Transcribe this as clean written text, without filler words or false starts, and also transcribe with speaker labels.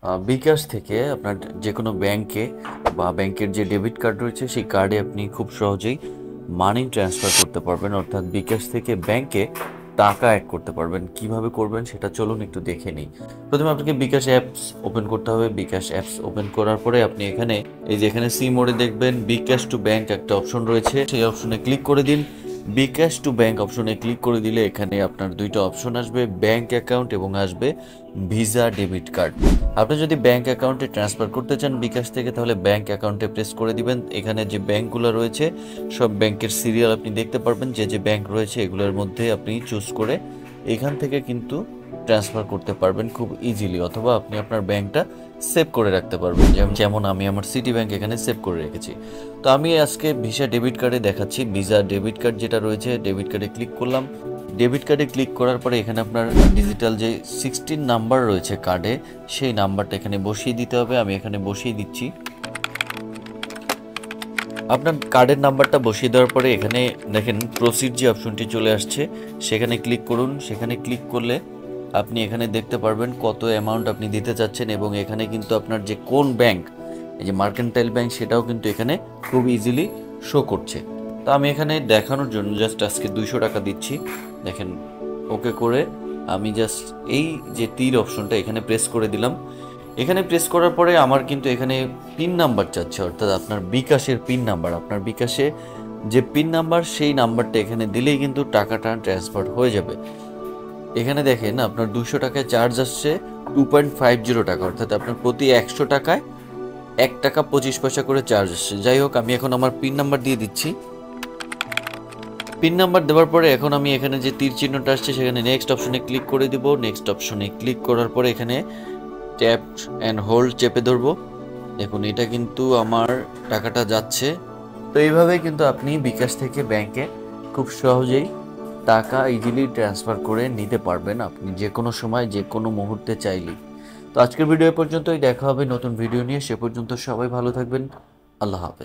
Speaker 1: বিকাশ থেকে আপনার যে কোনো ব্যাংকে বা ব্যাংকের যে ডেবিট কার্ড রয়েছে সেই কার্ডে আপনি খুব সহজেই মানি ট্রান্সফার করতে পারবেন, অর্থাৎ বিকাশ থেকে ব্যাংকে টাকা অ্যাড করতে পারবেন। কিভাবে করবেন সেটা চলুন একটু দেখে নিই। প্রথমে আপনাকে বিকাশ অ্যাপস ওপেন করতে হবে। বিকাশ অ্যাপস ওপেন করার পরে আপনি এখানে এই যে এখানে সি মোডে দেখবেন বিকাশ টু ব্যাংক একটা অপশন রয়েছে, সেই অপশনে ক্লিক করে দিন। বিকাশ টু ব্যাংক অপশনে ক্লিক করে দিলে এখানে আপনার দুইটা অপশন আসবে, ব্যাংক অ্যাকাউন্ট এবং আসবে ভিসা ডেবিট কার্ড। আপনি যদি ব্যাংক অ্যাকাউন্টে ট্রান্সফার করতে চান বিকাশ থেকে, তাহলে ব্যাংক অ্যাকাউন্টে প্রেস করে দিবেন। এখানে যে ব্যাংকগুলো রয়েছে সব ব্যাংকের সিরিয়াল আপনি দেখতে পারবেন, যে যে ব্যাংক রয়েছে এগুলোর মধ্যে আপনি চুজ করে এখান থেকে কিন্তু ট্রান্সফার করতে পারবেন খুব ইজিলি, অথবা আপনি আপনার ব্যাংকটা সেভ করে রাখতে পারবেন। যেমন আমি আমার সিটি ব্যাংক এখানে সেভ করে রেখেছি। তো আমি আজকে ভিসা ডেবিট কার্ডে দেখাচ্ছি। ভিসা ডেবিট কার্ড যেটা রয়েছে, ডেবিট কার্ডে ক্লিক করলাম। ডেবিট কার্ডে ক্লিক করার পরে এখানে আপনার ডিজিটাল যে 16 নাম্বার রয়েছে কার্ডে, সেই নাম্বারটা এখানে বসিয়ে দিতে হবে। আমি এখানে বসিয়ে দিচ্ছি। আপনার কার্ডের নাম্বারটা বসিয়ে দেওয়ার পরে এখানে দেখেন প্রসিড যে অপশনটি চলে আসছে, সেখানে ক্লিক করুন। সেখানে ক্লিক করলে আপনি এখানে দেখতে পারবেন কত অ্যামাউন্ট আপনি দিতে চাচ্ছেন, এবং এখানে কিন্তু আপনার যে কোন ব্যাংক, এই যে মার্কেন্টাইল ব্যাংক, সেটাও কিন্তু এখানে খুব ইজিলি শো করছে। তো আমি এখানে দেখানোর জন্য জাস্ট আজকে 200 টাকা দিচ্ছি। দেখেন ওকে করে আমি জাস্ট এই যে তীর অপশনটা এখানে প্রেস করে দিলাম। এখানে প্রেস করার পরে আমার কিন্তু এখানে পিন নাম্বার চাচ্ছে, অর্থাৎ আপনার বিকাশের পিন নাম্বার। আপনার বিকাশে যে পিন নাম্বার সেই নাম্বারটা এখানে দিলেই কিন্তু টাকাটা ট্রান্সফার হয়ে যাবে। এখানে দেখেন আপনার 200 টাকায় চার্জ আসছে 2.50 টাকা, অর্থাৎ আপনার প্রতি 100 টাকায় 1 টাকা 25 পয়সা করে চার্জ আসছে। যাই হোক, আমি এখন আমার পিন নাম্বার দিয়ে দিচ্ছি। পিন নাম্বার দেওয়ার পরে এখন আমি এখানে যে তীর চিহ্নটা আসছে সেখানে নেক্সট অপশনে ক্লিক করে দিব। নেক্সট অপশনে ক্লিক করার পরে এখানে ট্যাপ অ্যান্ড হোল্ড চেপে ধরবো। দেখুন এটা কিন্তু আমার টাকাটা যাচ্ছে। তো এইভাবে কিন্তু আপনি বিকাশ থেকে ব্যাংকে খুব সহজেই টাকা ইজিলি ট্রান্সফার করে নিতে পারবেন, আপনি যে কোনো সময় যে কোনো মুহূর্তে চাইলেই। তো আজকের ভিডিও পর্যন্তই, দেখা হবে নতুন ভিডিও নিয়ে। সে পর্যন্ত সবাই ভালো থাকবেন। আল্লাহ হাফেজ।